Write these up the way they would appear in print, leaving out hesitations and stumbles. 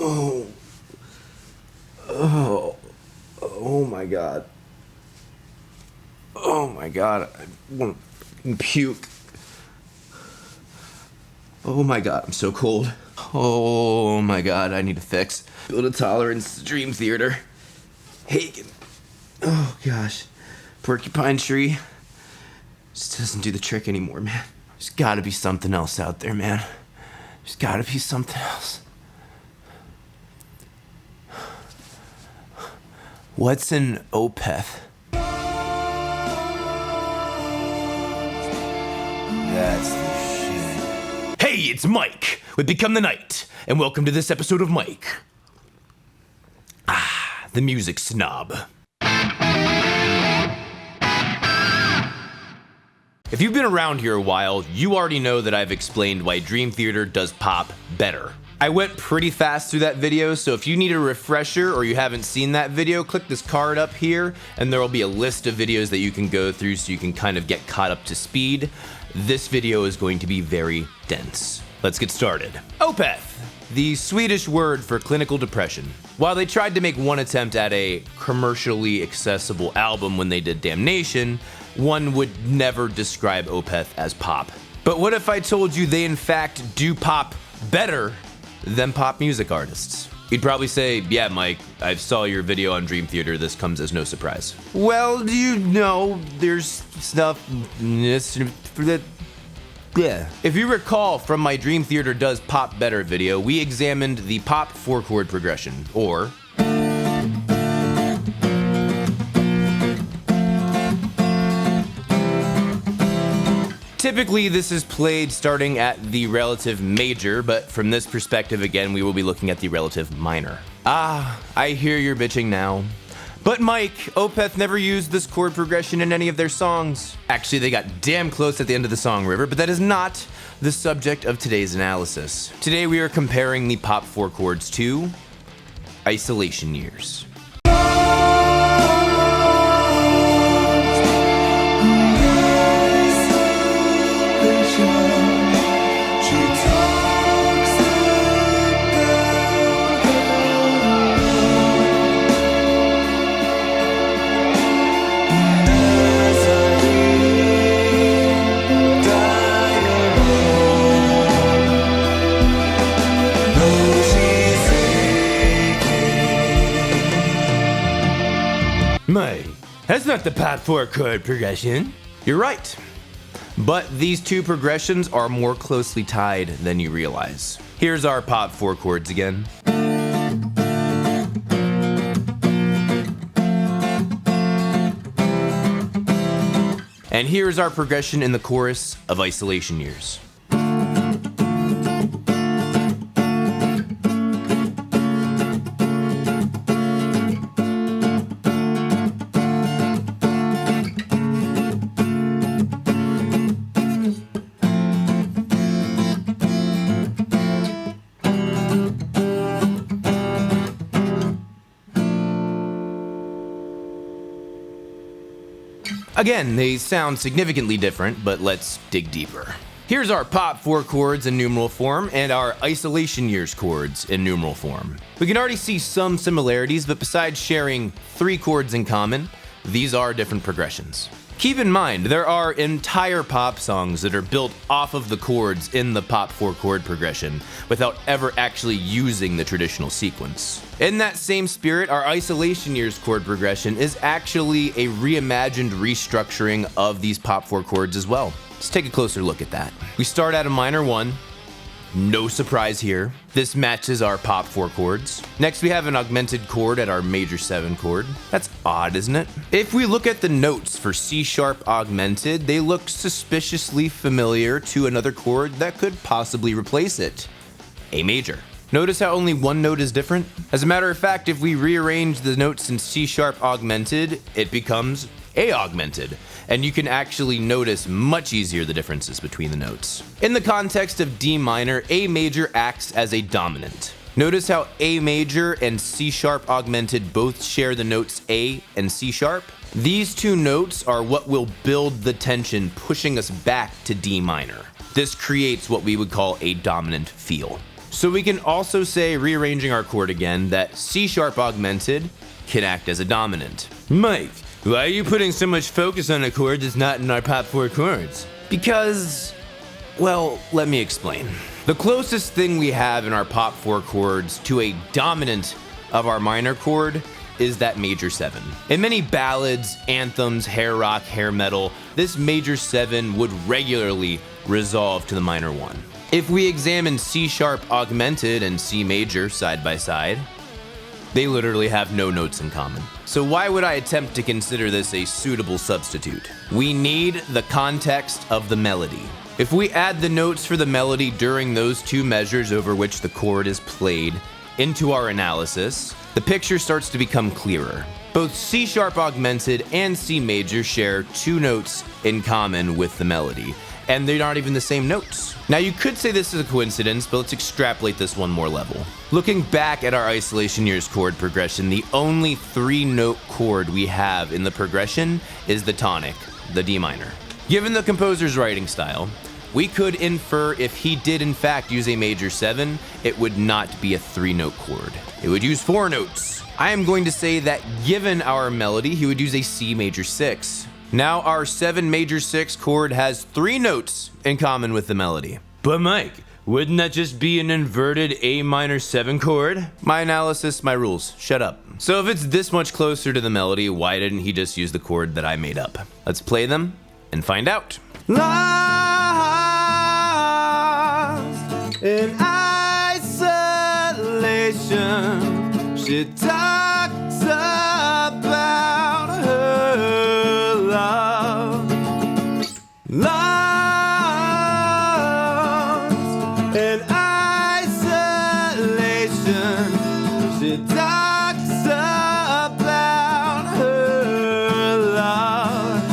Oh. Oh. Oh my god. Oh my god. I want to puke. Oh my god, I'm so cold. Oh my god, I need to fix. Build a tolerance to Dream Theater. Hagen. Oh gosh. Porcupine tree. Just doesn't do the trick anymore, man. There's gotta be something else out there, man. There's gotta be something else. What's an Opeth? That's the shit. Hey, it's Mike with Become the Night, and welcome to this episode of Mike. The music snob. If you've been around here a while, you already know that I've explained why Dream Theater does pop better. I went pretty fast through that video, so if you need a refresher or you haven't seen that video, click this card up here and there will be a list of videos that you can go through so you can kind of get caught up to speed. This video is going to be very dense. Let's get started. Opeth, the Swedish word for clinical depression. While they tried to make one attempt at a commercially accessible album when they did Damnation, one would never describe Opeth as pop. But what if I told you they in fact do pop better than pop music artists? You'd probably say, yeah, Mike, I saw your video on Dream Theater, this comes as no surprise. Well, do you know there's stuff that... Yeah. If you recall from my Dream Theater Does Pop Better video, we examined the pop 4-chord progression, or... Typically, this is played starting at the relative major, but from this perspective, again, we will be looking at the relative minor. I hear you're bitching now. But Mike, Opeth never used this chord progression in any of their songs. Actually, they got damn close at the end of the song, River, but that is not the subject of today's analysis. Today, we are comparing the pop 4 chords to isolation years. Mate, that's not the pop 4 chord progression. You're right. But these two progressions are more closely tied than you realize. Here's our pop 4 chords again. And here's our progression in the chorus of Isolation Years. Again, they sound significantly different, but let's dig deeper. Here's our pop 4 chords in numeral form and our isolation years chords in numeral form. We can already see some similarities, but besides sharing 3 chords in common, these are different progressions. Keep in mind, there are entire pop songs that are built off of the chords in the pop 4 chord progression without ever actually using the traditional sequence. In that same spirit, our isolation years chord progression is actually a reimagined restructuring of these pop 4 chords as well. Let's take a closer look at that. We start at a minor 1. No surprise here. This matches our pop 4 chords. Next, we have an augmented chord at our major 7 chord. That's odd, isn't it? If we look at the notes for C sharp augmented, they look suspiciously familiar to another chord that could possibly replace it. A major. Notice how only one note is different? As a matter of fact, if we rearrange the notes in C sharp augmented, it becomes A augmented, and you can actually notice much easier the differences between the notes. In the context of D minor, A major acts as a dominant. Notice how A major and C sharp augmented both share the notes A and C sharp. These two notes are what will build the tension, pushing us back to D minor. This creates what we would call a dominant feel. So we can also say, rearranging our chord again, that C-sharp augmented can act as a dominant. Mike, why are you putting so much focus on a chord that's not in our pop 4 chords? Because, well, let me explain. The closest thing we have in our pop 4 chords to a dominant of our minor chord is that major 7. In many ballads, anthems, hair rock, hair metal, this major 7 would regularly resolve to the minor 1. If we examine C-sharp augmented and C major side by side, they literally have no notes in common. So why would I attempt to consider this a suitable substitute? We need the context of the melody. If we add the notes for the melody during those two measures over which the chord is played into our analysis, the picture starts to become clearer. Both C-sharp augmented and C major share two notes in common with the melody, and they're not even the same notes. Now you could say this is a coincidence, but let's extrapolate this one more level. Looking back at our isolation years chord progression, the only 3-note chord we have in the progression is the tonic, the D minor. Given the composer's writing style, we could infer if he did in fact use a major 7, it would not be a 3-note chord. It would use 4 notes. I am going to say that given our melody, he would use a C major 6. Now our 7 major 6 chord has 3 notes in common with the melody. But Mike, wouldn't that just be an inverted A minor 7 chord? My analysis, my rules. Shut up. So if it's this much closer to the melody, why didn't he just use the chord that I made up? Let's play them and find out. Lost in isolation, she talks about her love. Lost in isolation, she talks about her love.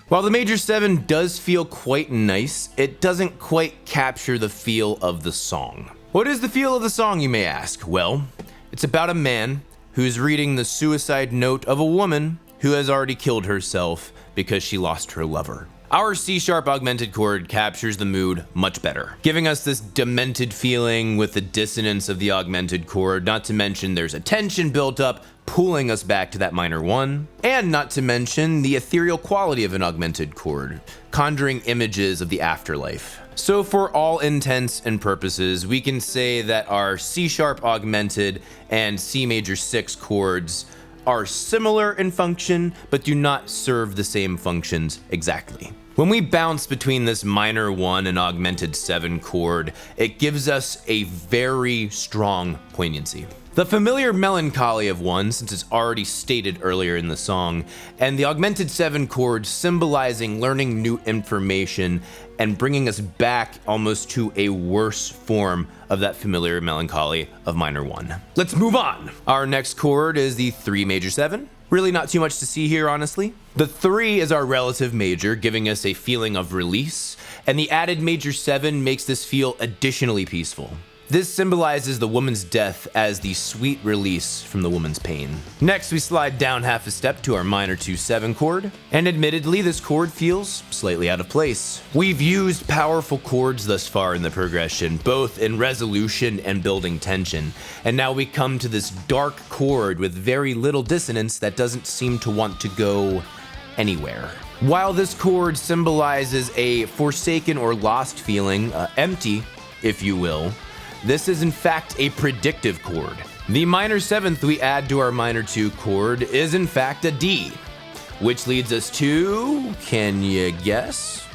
While the major 7 does feel quite nice, it doesn't quite capture the feel of the song. What is the feel of the song, you may ask? Well, it's about a man who's reading the suicide note of a woman who has already killed herself because she lost her lover. Our C-sharp augmented chord captures the mood much better, giving us this demented feeling with the dissonance of the augmented chord, not to mention there's a tension built up, pulling us back to that minor 1, and not to mention the ethereal quality of an augmented chord, conjuring images of the afterlife. So for all intents and purposes, we can say that our C-sharp augmented and C major 6 chords are similar in function, but do not serve the same functions exactly. When we bounce between this minor 1 and augmented 7 chord, it gives us a very strong poignancy. The familiar melancholy of 1, since it's already stated earlier in the song, and the augmented 7 chord symbolizing learning new information and bringing us back almost to a worse form of that familiar melancholy of minor 1. Let's move on. Our next chord is the 3 major 7. Really not too much to see here, honestly. The 3 is our relative major, giving us a feeling of release, and the added major 7 makes this feel additionally peaceful. This symbolizes the woman's death as the sweet release from the woman's pain. Next, we slide down half a step to our minor 2-7 chord, and admittedly, this chord feels slightly out of place. We've used powerful chords thus far in the progression, both in resolution and building tension, and now we come to this dark chord with very little dissonance that doesn't seem to want to go anywhere. While this chord symbolizes a forsaken or lost feeling, empty, if you will, this is in fact a predictive chord. The minor 7th we add to our minor 2 chord is in fact a D, which leads us to, can you guess?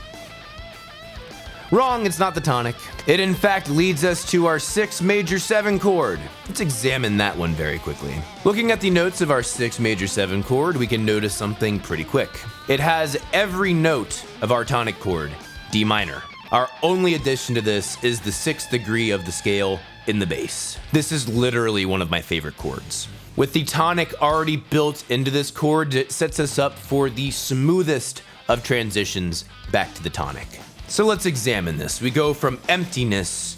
Wrong, it's not the tonic. It in fact leads us to our 6 major 7 chord. Let's examine that one very quickly. Looking at the notes of our 6 major 7 chord, we can notice something pretty quick. It has every note of our tonic chord, D minor. Our only addition to this is the 6th degree of the scale in the bass. This is literally one of my favorite chords. With the tonic already built into this chord, it sets us up for the smoothest of transitions back to the tonic. So let's examine this. We go from emptiness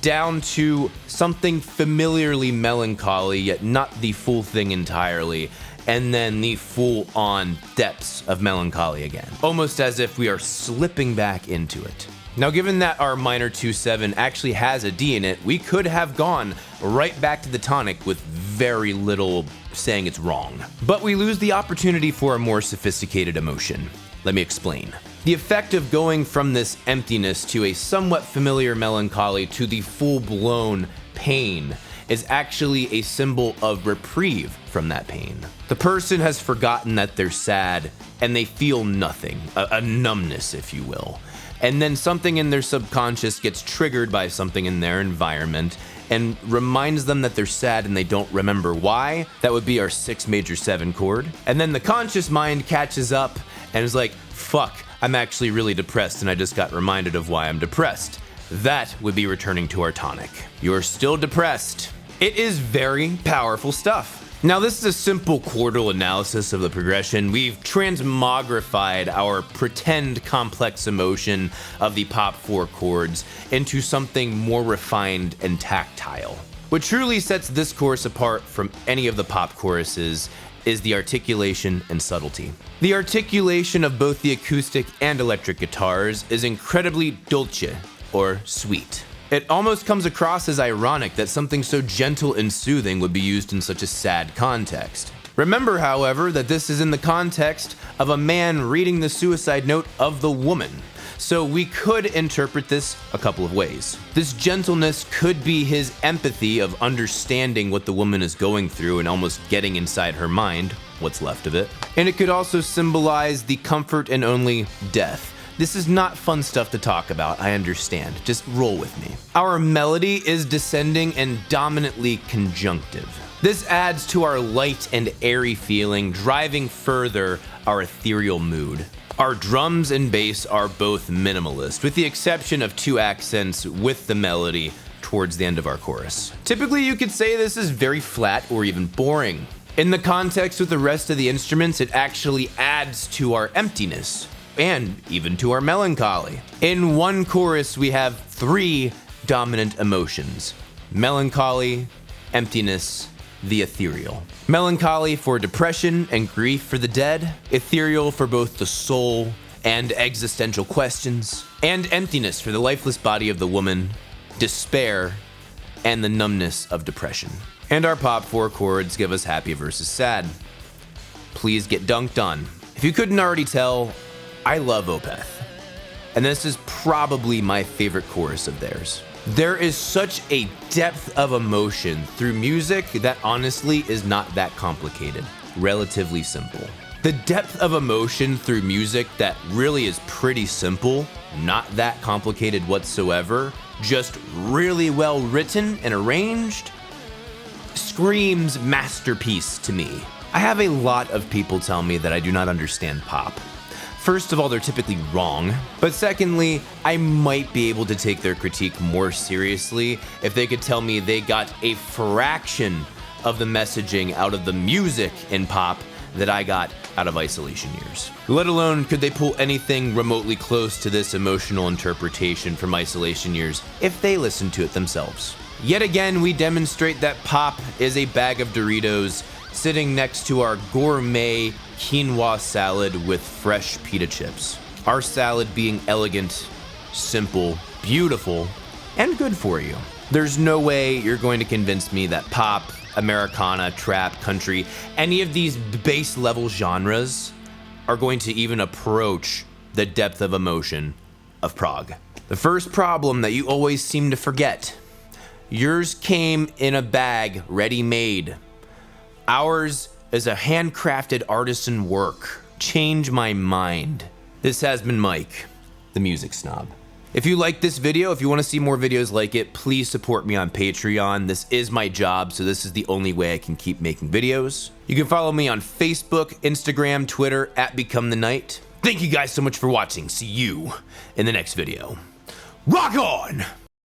down to something familiarly melancholy, yet not the full thing entirely, and then the full-on depths of melancholy again. Almost as if we are slipping back into it. Now, given that our minor 2/7 actually has a D in it, we could have gone right back to the tonic with very little saying it's wrong. But we lose the opportunity for a more sophisticated emotion. Let me explain. The effect of going from this emptiness to a somewhat familiar melancholy to the full-blown pain is actually a symbol of reprieve from that pain. The person has forgotten that they're sad and they feel nothing, a numbness, if you will. And then something in their subconscious gets triggered by something in their environment and reminds them that they're sad and they don't remember why. That would be our 6 major 7 chord. And then the conscious mind catches up and is like, fuck, I'm actually really depressed and I just got reminded of why I'm depressed. That would be returning to our tonic. You're still depressed. It is very powerful stuff. Now, this is a simple chordal analysis of the progression. We've transmogrified our pretend complex emotion of the pop 4 chords into something more refined and tactile. What truly sets this chorus apart from any of the pop choruses is the articulation and subtlety. The articulation of both the acoustic and electric guitars is incredibly dolce, or sweet. It almost comes across as ironic that something so gentle and soothing would be used in such a sad context. Remember, however, that this is in the context of a man reading the suicide note of the woman. So we could interpret this a couple of ways. This gentleness could be his empathy of understanding what the woman is going through and almost getting inside her mind, what's left of it. And it could also symbolize the comfort and only death. This is not fun stuff to talk about, I understand. Just roll with me. Our melody is descending and dominantly conjunctive. This adds to our light and airy feeling, driving further our ethereal mood. Our drums and bass are both minimalist, with the exception of 2 accents with the melody towards the end of our chorus. Typically, you could say this is very flat or even boring. In the context with the rest of the instruments, it actually adds to our emptiness, and even to our melancholy. In one chorus, we have 3 dominant emotions: melancholy, emptiness, the ethereal. Melancholy for depression and grief for the dead, ethereal for both the soul and existential questions, and emptiness for the lifeless body of the woman, despair, and the numbness of depression. And our pop 4 chords give us happy versus sad. Please get dunked on. If you couldn't already tell, I love Opeth, and this is probably my favorite chorus of theirs. There is such a depth of emotion through music that honestly is not that complicated, relatively simple. The depth of emotion through music that really is pretty simple, not that complicated whatsoever, just really well written and arranged, screams masterpiece to me. I have a lot of people tell me that I do not understand pop. First of all, they're typically wrong, but secondly, I might be able to take their critique more seriously if they could tell me they got a fraction of the messaging out of the music in pop that I got out of Isolation Years. Let alone could they pull anything remotely close to this emotional interpretation from Isolation Years if they listened to it themselves. Yet again, we demonstrate that pop is a bag of Doritos sitting next to our gourmet quinoa salad with fresh pita chips. Our salad being elegant, simple, beautiful, and good for you. There's no way you're going to convince me that pop, Americana, trap, country, any of these base level genres are going to even approach the depth of emotion of prog. The first problem that you always seem to forget: yours came in a bag, ready-made. Ours is a handcrafted artisan work. Change my mind. This has been Mike, the Music Snob. If you like this video, if you want to see more videos like it, please support me on Patreon. This is my job, so this is the only way I can keep making videos. You can follow me on Facebook, Instagram, Twitter, @BecomeTheNight. Thank you guys so much for watching. See you in the next video. Rock on!